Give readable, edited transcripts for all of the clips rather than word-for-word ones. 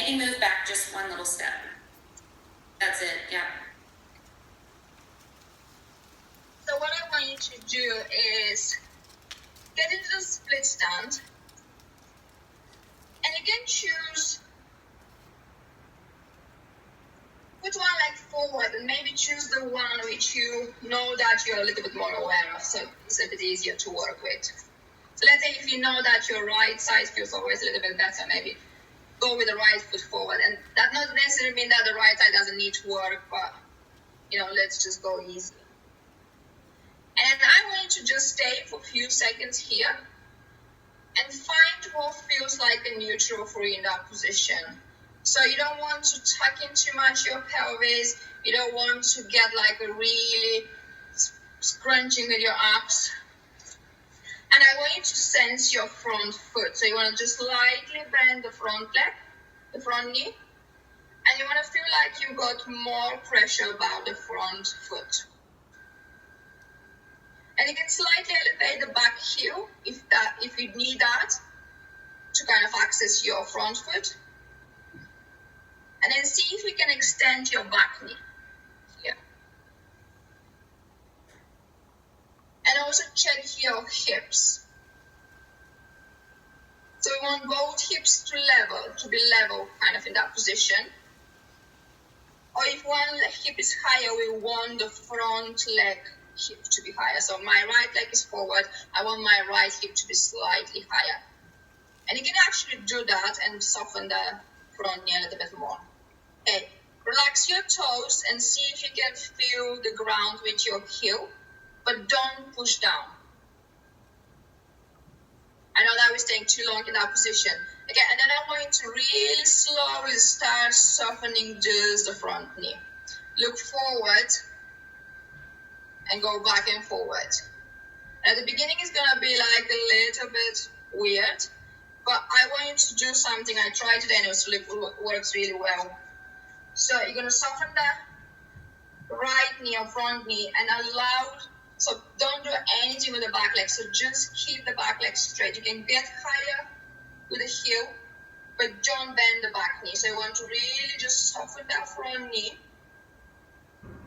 maybe move back just one little step. That's it, yeah. So what I want you to do is get into the split stand, and you can choose, put one leg forward and maybe choose the one which you know that you're a little bit more aware of, so it's a bit easier to work with. So let's say if you know that your right side feels always a little bit better, maybe go with the right foot forward. And that not necessarily mean that the right side doesn't need to work, but, let's just go easy. And I want you to just stay for a few seconds here and find what feels like a neutral for you in that position. So you don't want to tuck in too much your pelvis. You don't want to get like a really scrunching with your abs. And I want you to sense your front foot. So you want to just slightly bend the front leg, the front knee. And you want to feel like you got more pressure about the front foot. And you can slightly elevate the back heel if you need that to kind of access your front foot. And then see if you can extend your back knee here. And also check your hips. So we want both hips to be level kind of in that position. Or if one hip is higher, we want the front leg hip to be higher. So my right leg is forward. I want my right hip to be slightly higher. And you can actually do that and soften the front knee a little bit more. Okay, relax your toes and see if you can feel the ground with your heel, but don't push down. I know that we're staying too long in that position. Again, and then I want you to really slowly start softening just the front knee. Look forward and go back and forward. At the beginning, it's going to be like a little bit weird, but I want you to do something I tried today and it works really well. So you're going to soften the right knee or front knee and so don't do anything with the back leg. So just keep the back leg straight. You can get higher with the heel, but don't bend the back knee. So you want to really just soften that front knee.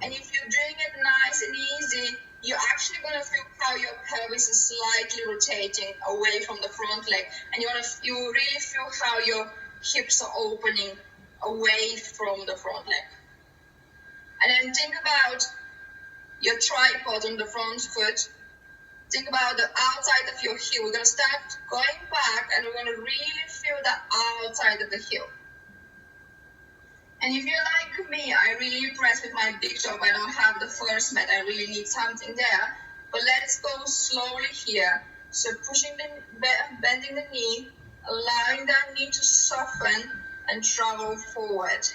And if you're doing it nice and easy, you're actually going to feel how your pelvis is slightly rotating away from the front leg. And you really feel how your hips are opening away from the front leg. And then think about your tripod on the front foot. Think about the outside of your heel. We're going to start going back and we're going to really feel the outside of the heel. And if you're like me, I'm really impressed with my big toe. I don't have the first mat. I really need something there. But let's go slowly here. So bending the knee, allowing that knee to soften and travel forward.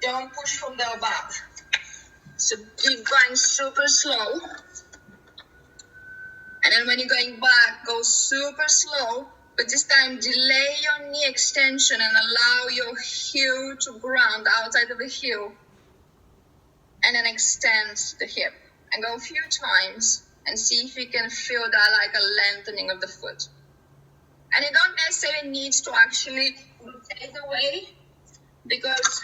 Don't push from the back. So keep going super slow. And then when you're going back, go super slow. But this time, delay your knee extension and allow your heel to ground outside of the heel. And then extend the hip. And go a few times and see if you can feel that like a lengthening of the foot. And you don't necessarily need to actually rotate away, because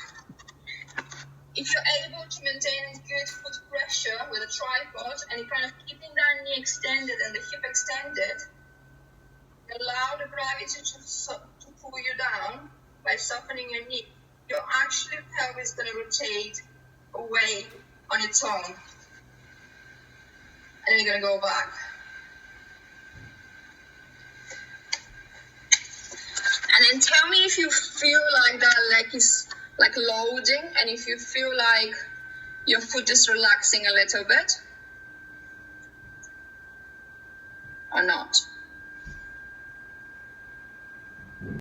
if you're able to maintain good foot pressure with a tripod and you're kind of keeping that knee extended and the hip extended, allow the gravity to pull you down by softening your knee, your actually pelvis is going to rotate away on its own. And then you're going to go back. And then tell me if you feel like that leg is like loading and if you feel like your foot is relaxing a little bit or not.